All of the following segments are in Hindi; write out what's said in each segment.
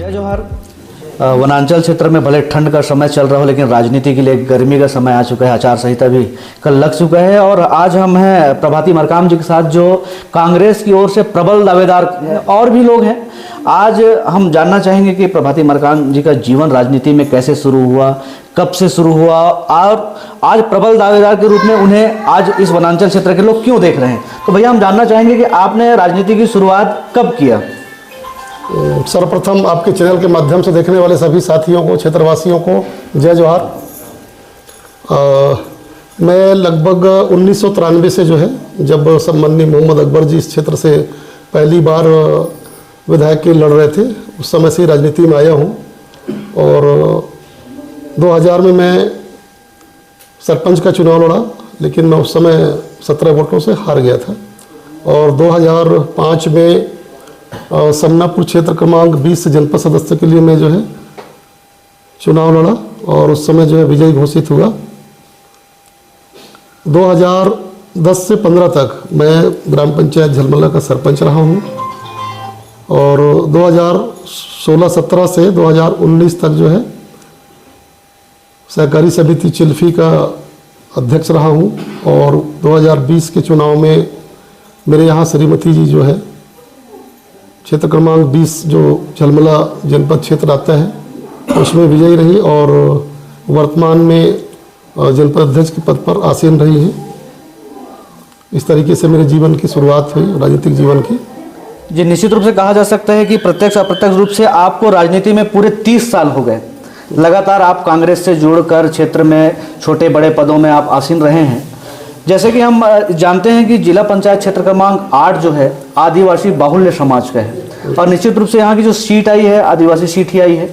जय जोहार। वनांचल क्षेत्र में भले ठंड का समय चल रहा हो, लेकिन राजनीति के लिए गर्मी का समय आ चुका है। आचार संहिता भी कल लग चुका है और आज हम हैं प्रभाती मरकाम जी के साथ, जो कांग्रेस की ओर से प्रबल दावेदार और भी लोग हैं। आज हम जानना चाहेंगे कि प्रभाती मरकाम जी का जीवन राजनीति में कैसे शुरू हुआ, कब से शुरू हुआ और आज प्रबल दावेदार के रूप में उन्हें आज इस वनांचल क्षेत्र के लोग क्यों देख रहे हैं। तो भैया हम जानना चाहेंगे कि आपने राजनीति की शुरुआत कब किया। सर्वप्रथम आपके चैनल के माध्यम से देखने वाले सभी साथियों को, क्षेत्रवासियों को जय जोहार। मैं लगभग 1993 से जो है, जब सम्माननीय मोहम्मद अकबर जी इस क्षेत्र से पहली बार विधायक के लड़ रहे थे, उस समय से राजनीति में आया हूँ। और 2000 में मैं सरपंच का चुनाव लड़ा, लेकिन मैं उस समय 17 वोटों से हार गया था। और 2005 में समनापुर क्षेत्र क्रमांक 20 जनपद सदस्य के लिए मैं जो है चुनाव लड़ा और उस समय जो है विजयी घोषित हुआ। 2010 से 15 तक मैं ग्राम पंचायत झलमला का सरपंच रहा हूँ और 2016-17 से 2019 तक जो है सहकारी समिति चिल्फी का अध्यक्ष रहा हूँ। और 2020 के चुनाव में मेरे यहाँ श्रीमती जी जो है क्षेत्र क्रमांक 20 जो झलमला जनपद क्षेत्र आता है उसमें विजयी रही और वर्तमान में जनपद अध्यक्ष के पद पर आसीन रही हैं। इस तरीके से मेरे जीवन की शुरुआत हुई, राजनीतिक जीवन की। जी, निश्चित रूप से कहा जा सकता है कि प्रत्यक्ष अप्रत्यक्ष रूप से आपको राजनीति में पूरे 30 साल हो गए। लगातार आप कांग्रेस से जुड़कर क्षेत्र में छोटे बड़े पदों में आप आसीन रहे हैं। जैसे कि हम जानते हैं कि जिला पंचायत क्षेत्र क्रमांक 8 जो है आदिवासी बाहुल्य समाज का है और निश्चित रूप से यहाँ की जो सीट आई है आदिवासी सीट ही आई है।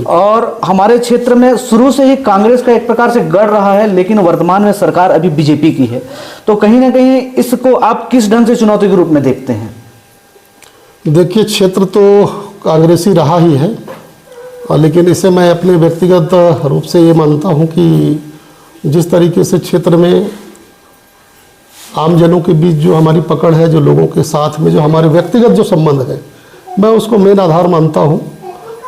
और हमारे क्षेत्र में शुरू से ही कांग्रेस का एक प्रकार से गढ़ रहा है, लेकिन वर्तमान में सरकार अभी बीजेपी की है। तो कहीं ना कहीं इसको आप किस ढंग से चुनौती के रूप में देखते हैं। देखिए, क्षेत्र तो कांग्रेसी रहा ही है, लेकिन इसे मैं अपने व्यक्तिगत रूप से ये मानता हूँ कि जिस तरीके से क्षेत्र में आम जनों के बीच जो हमारी पकड़ है, जो लोगों के साथ में जो हमारे व्यक्तिगत जो संबंध है, मैं उसको मेन आधार मानता हूँ।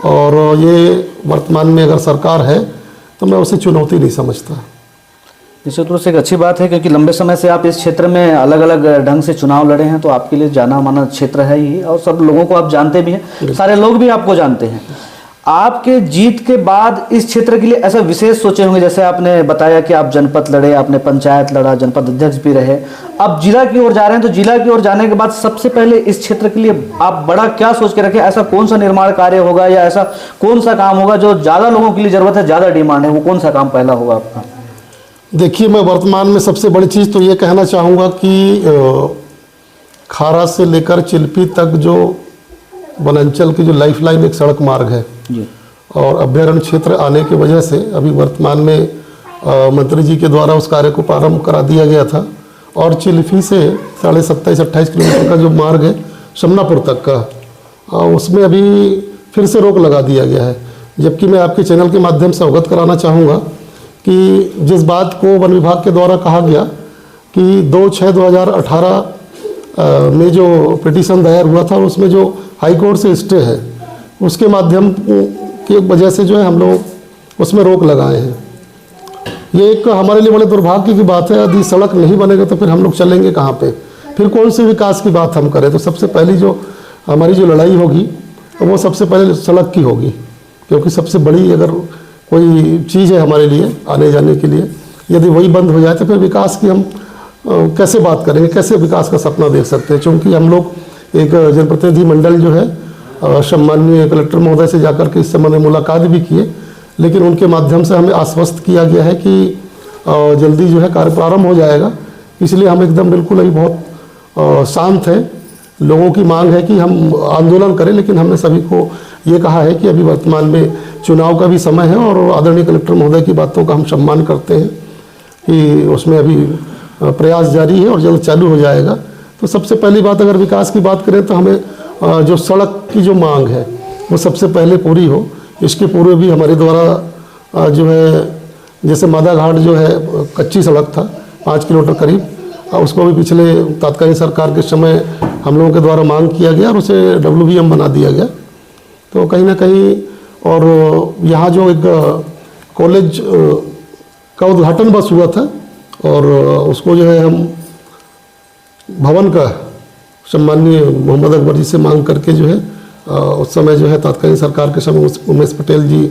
और ये वर्तमान में अगर सरकार है तो मैं उसे चुनौती नहीं समझता। निश्चित रूप से एक अच्छी बात है, क्योंकि लंबे समय से आप इस क्षेत्र में अलग अलग ढंग से चुनाव लड़े हैं, तो आपके लिए जाना माना क्षेत्र है ही और सब लोगों को आप जानते भी हैं, सारे लोग भी आपको जानते हैं। आपके जीत के बाद इस क्षेत्र के लिए ऐसा विशेष सोचे होंगे, जैसे आपने बताया कि आप जनपद लड़े, आपने पंचायत लड़ा, जनपद अध्यक्ष भी रहे, अब जिला की ओर जा रहे हैं। तो जिला की ओर जाने के बाद सबसे पहले इस क्षेत्र के लिए आप बड़ा क्या सोच के रखे, ऐसा कौन सा निर्माण कार्य होगा या ऐसा कौन सा काम होगा जो ज़्यादा लोगों के लिए ज़रूरत है, ज़्यादा डिमांड है, वो कौन सा काम पहला होगा आपका। देखिए, मैं वर्तमान में सबसे बड़ी चीज़ तो ये कहना चाहूँगा कि खारा से लेकर चिल्पी तक जो वनांचल की जो लाइफ लाइन एक सड़क मार्ग है जी। और अभ्यारण्य क्षेत्र आने की वजह से अभी वर्तमान में मंत्री जी के द्वारा उस कार्य को प्रारंभ करा दिया गया था। और चिल्फी से 27-28 किलोमीटर का जो मार्ग है समनापुर तक का, उसमें अभी फिर से रोक लगा दिया गया है। जबकि मैं आपके चैनल के माध्यम से अवगत कराना चाहूँगा कि जिस बात को वन विभाग के द्वारा कहा गया कि 2/6/2018 में जो पिटीशन दायर हुआ था, उसमें जो हाई कोर्ट से स्टे है, उसके माध्यम की वजह से जो है हम लोग उसमें रोक लगाए हैं। ये एक हमारे लिए बड़े दुर्भाग्य की बात है। यदि सड़क नहीं बनेगा तो फिर हम लोग चलेंगे कहाँ पे, फिर कौन सी विकास की बात हम करें। तो सबसे पहली जो हमारी जो लड़ाई होगी तो वो सबसे पहले सड़क की होगी, क्योंकि सबसे बड़ी अगर कोई चीज़ है हमारे लिए आने जाने के लिए, यदि वही बंद हो जाए तो फिर विकास की हम कैसे बात करेंगे, कैसे विकास का सपना देख सकते हैं। चूँकि हम लोग एक जनप्रतिनिधि मंडल जो है सम्माननीय कलेक्टर महोदय से जाकर के इस संबंध में मुलाकात भी किए, लेकिन उनके माध्यम से हमें आश्वस्त किया गया है कि जल्दी जो है कार्य प्रारंभ हो जाएगा। इसलिए हम एकदम बिल्कुल अभी बहुत शांत हैं। लोगों की मांग है कि हम आंदोलन करें, लेकिन हमने सभी को ये कहा है कि अभी वर्तमान में चुनाव का भी समय है और आदरणीय कलेक्टर महोदय की बातों का हम सम्मान करते हैं कि उसमें अभी प्रयास जारी है और जल्द चालू हो जाएगा। तो सबसे पहली बात, अगर विकास की बात करें तो हमें जो सड़क की जो मांग है वो सबसे पहले पूरी हो। इसके पूर्व भी हमारे द्वारा जो है, जैसे मादा घाट जो है कच्ची सड़क था 5 किलोमीटर करीब, उसको भी पिछले तात्कालीन सरकार के समय हम लोगों के द्वारा मांग किया गया और उसे WBM बना दिया गया। तो कहीं ना कहीं, और यहाँ जो एक कॉलेज का उद्घाटन बस हुआ था, और उसको जो है हम भवन का सम्माननीय मोहम्मद अकबर जी से मांग करके जो है उस समय जो है तत्कालीन सरकार के समय उमेश पटेल जी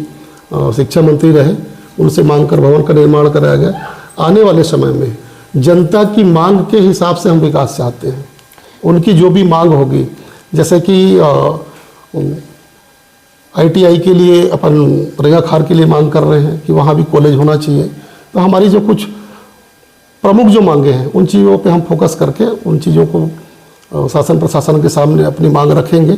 शिक्षा मंत्री रहे, उनसे मांग कर भवन का निर्माण कराया गया। आने वाले समय में जनता की मांग के हिसाब से हम विकास चाहते हैं। उनकी जो भी मांग होगी, जैसे कि ITI के लिए अपन रेगाखार के लिए मांग कर रहे हैं कि वहाँ भी कॉलेज होना चाहिए, तो हमारी जो कुछ प्रमुख जो मांगे हैं उन चीज़ों पे हम फोकस करके उन चीज़ों को शासन प्रशासन के सामने अपनी मांग रखेंगे।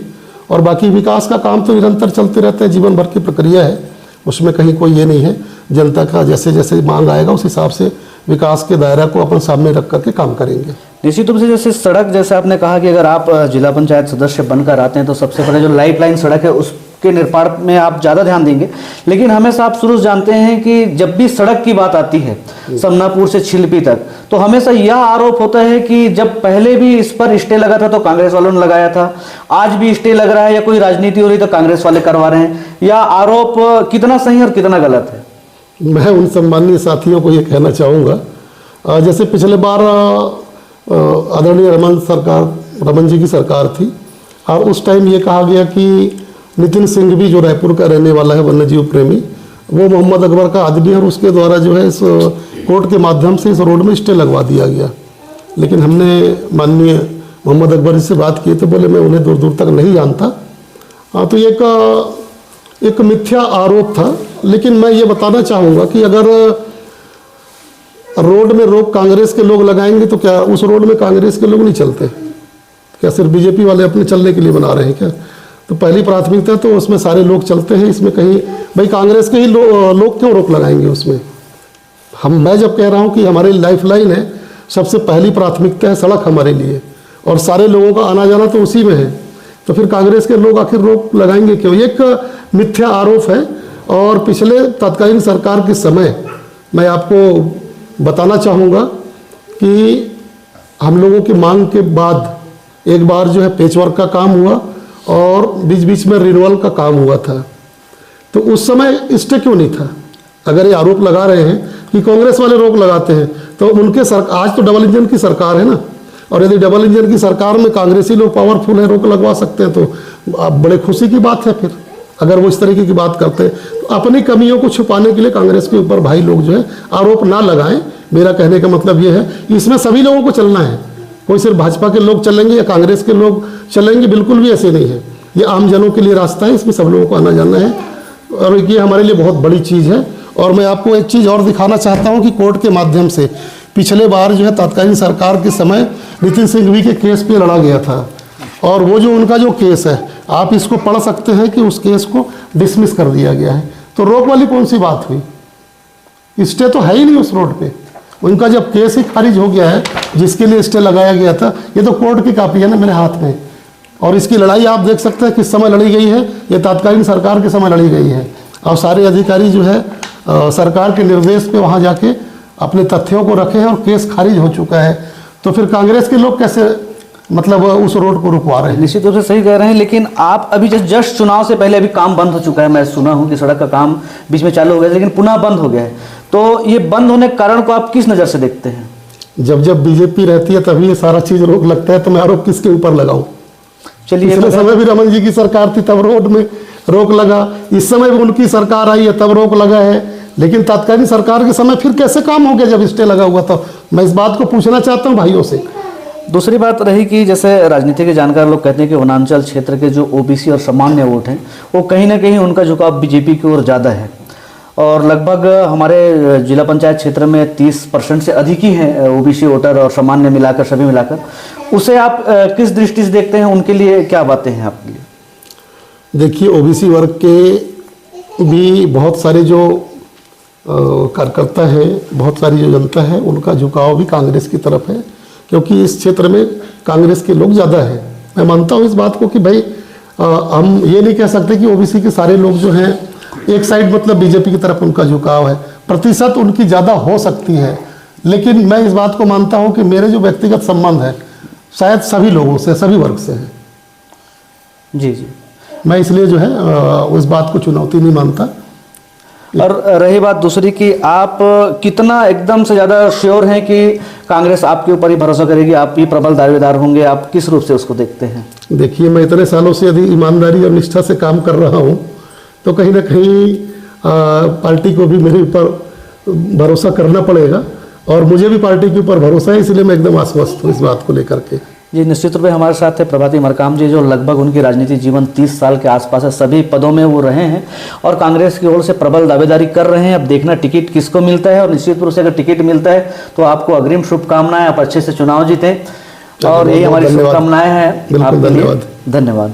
और बाकी विकास का काम तो निरंतर चलते रहता है, जीवन भर की प्रक्रिया है, उसमें कहीं कोई ये नहीं है। जनता का जैसे जैसे मांग आएगा उस हिसाब से विकास के दायरा को अपन सामने रख करके काम करेंगे। निश्चित रूप से जैसे सड़क, जैसे आपने कहा कि अगर आप जिला पंचायत सदस्य बनकर आते हैं तो सबसे पहले जो लाइफ लाइन सड़क है उसके निर्माण में आप ज़्यादा ध्यान देंगे। लेकिन हमेशा आप शुरू से जानते हैं कि जब भी सड़क की बात आती है समनापुर से छिलपी तक, तो हमेशा यह आरोप होता है कि जब पहले भी इस पर स्टे लगा था तो कांग्रेस वालों ने लगाया था, आज भी स्टे लग रहा है या कोई राजनीति हो रही तो कांग्रेस वाले करवा रहे हैं, या आरोप कितना सही और कितना गलत है? मैं उन सम्मानीय साथियों को ये कहना चाहूँगा, जैसे पिछले बार आदरणीय रमन जी की सरकार थी, और उस टाइम ये कहा गया कि नितिन सिंह भी जो रायपुर का रहने वाला है, वन्यजीव प्रेमी, वो मोहम्मद अकबर का आदमी है और उसके द्वारा जो है इस कोर्ट के माध्यम से इस रोड में स्टे लगवा दिया गया। लेकिन हमने माननीय मोहम्मद अकबर जी से बात की तो बोले मैं उन्हें दूर दूर तक नहीं जानता। तो एक मिथ्या आरोप था। लेकिन मैं ये बताना चाहूँगा कि अगर रोड में रोक कांग्रेस के लोग लगाएंगे तो क्या उस रोड में कांग्रेस के लोग नहीं चलते? क्या सिर्फ बीजेपी वाले अपने चलने के लिए बना रहे हैं क्या? तो पहली प्राथमिकता तो उसमें सारे लोग चलते हैं, इसमें कहीं भाई कांग्रेस के ही लोग क्यों रोक लगाएंगे उसमें? मैं जब कह रहा हूँ कि हमारी लाइफ लाइन है, सबसे पहली प्राथमिकता है सड़क हमारे लिए, और सारे लोगों का आना जाना तो उसी में है, तो फिर कांग्रेस के लोग आखिर रोक लगाएंगे क्यों? एक मिथ्या आरोप है। और पिछले तत्कालीन सरकार के समय मैं आपको बताना चाहूँगा कि हम लोगों की मांग के बाद एक बार जो है पेचवर्क का काम हुआ और बीच बीच में रिन्यूअल का काम हुआ था। तो उस समय स्टे क्यों नहीं था? अगर ये आरोप लगा रहे हैं कि कांग्रेस वाले रोक लगाते हैं तो उनके आज तो डबल इंजन की सरकार है ना, और यदि डबल इंजन की सरकार में कांग्रेसी लोग पावरफुल है, रोक लगवा सकते हैं, तो आप बड़े खुशी की बात है। फिर अगर वो इस तरीके की बात करते हैं तो अपनी कमियों को छुपाने के लिए कांग्रेस के ऊपर भाई लोग जो है आरोप ना लगाएं। मेरा कहने का मतलब ये है, इसमें सभी लोगों को चलना है, कोई सिर्फ भाजपा के लोग चलेंगे या कांग्रेस के लोग चलेंगे, बिल्कुल भी ऐसे नहीं है। ये आम जनों के लिए रास्ता है, इसमें सब लोगों को आना जाना है, और ये हमारे लिए बहुत बड़ी चीज़ है। और मैं आपको एक चीज़ और दिखाना चाहता हूँ कि कोर्ट के माध्यम से पिछले बार जो है तत्कालीन सरकार के समय नितिन सिंघवी के केस पे लड़ा गया था, और वो जो उनका जो केस है आप इसको पढ़ सकते हैं कि उस केस को डिसमिस कर दिया गया है। तो रोक वाली कौन सी बात हुई? स्टे तो है ही नहीं उस रोड पे। उनका जब केस ही खारिज हो गया है जिसके लिए स्टे लगाया गया था, ये तो कोर्ट की कापी है ना मेरे हाथ में, और इसकी लड़ाई आप देख सकते हैं किस समय लड़ी गई है। ये तत्कालीन सरकार के समय लड़ी गई है, और सारे अधिकारी जो है सरकार के निर्देश पे वहाँ जाके अपने तथ्यों को रखे हैं और केस खारिज हो चुका है। तो फिर कांग्रेस के लोग कैसे मतलब उस रोड को रुकवा रहे हैं? निश्चित रूप से सही कह रहे हैं। लेकिन आप अभी जस्ट चुनाव से पहले अभी काम बंद हो चुका है, मैं सुना हूं कि सड़क का काम बीच में चालू हो गया लेकिन पुनः बंद हो गया है, तो ये बंद होने के कारण को आप किस नज़र से देखते हैं? जब बीजेपी रहती है तभी ये सारा चीज़ रोक लगता है, तो मैं आरोप किसके ऊपर लगाऊं? चलिए, पिछले समय भी रमन जी की सरकार थी तब रोड में रोक लगा, इस समय भी उनकी सरकार आई है तब रोक लगा है, लेकिन तत्कालीन सरकार के समय फिर कैसे काम हो गया जब स्टे लगा हुआ था? मैं इस बात को पूछना चाहता हूँ भाइयों से। दूसरी बात रही कि जैसे राजनीति के जानकार लोग कहते हैं कि वनांचल क्षेत्र के जो ओबीसी और सामान्य वोट हैं वो कहीं ना कहीं उनका झुकाव बीजेपी की ओर ज़्यादा है, और लगभग हमारे जिला पंचायत क्षेत्र में 30% से अधिक ही हैं ओबीसी वोटर और सामान्य मिलाकर सभी मिलाकर। उसे आप किस दृष्टि से देखते हैं? उनके लिए क्या बातें हैं आपके लिए? देखिए, ओबीसी वर्ग के भी बहुत सारे जो कार्यकर्ता हैं, बहुत सारी जो जनता है, उनका झुकाव भी कांग्रेस की तरफ है, क्योंकि इस क्षेत्र में कांग्रेस के लोग ज़्यादा हैं। मैं मानता हूँ इस बात को कि भाई हम ये नहीं कह सकते कि ओबीसी के सारे लोग जो हैं एक साइड मतलब बीजेपी की तरफ उनका झुकाव है, प्रतिशत उनकी ज़्यादा हो सकती है, लेकिन मैं इस बात को मानता हूँ कि मेरे जो व्यक्तिगत संबंध है शायद सभी लोगों से, सभी वर्ग से है। जी जी। मैं इसलिए जो है उस बात को चुनौती नहीं मानता। और रही बात दूसरी कि आप कितना एकदम से ज़्यादा श्योर हैं कि कांग्रेस आपके ऊपर ही भरोसा करेगी, आप ही प्रबल दावेदार होंगे, आप किस रूप से उसको देखते हैं? देखिए, मैं इतने सालों से यदि ईमानदारी और निष्ठा से काम कर रहा हूँ तो कहीं ना कहीं पार्टी को भी मेरे ऊपर भरोसा करना पड़ेगा, और मुझे भी पार्टी के ऊपर भरोसा है, इसलिए मैं एकदम आश्वस्त हूँ इस बात को लेकर के। जी, निश्चित रूप से हमारे साथ है प्रभाती मरकाम जी, जो लगभग उनकी राजनीतिक जीवन 30 साल के आसपास है, सभी पदों में वो रहे हैं और कांग्रेस की ओर से प्रबल दावेदारी कर रहे हैं। अब देखना टिकट किसको मिलता है, और निश्चित रूप से अगर टिकट मिलता है तो आपको अग्रिम शुभकामनाएं, आप अच्छे से चुनाव जीतें, और यही हमारी शुभकामनाएं हैं। बिल्कुल, धन्यवाद। धन्यवाद।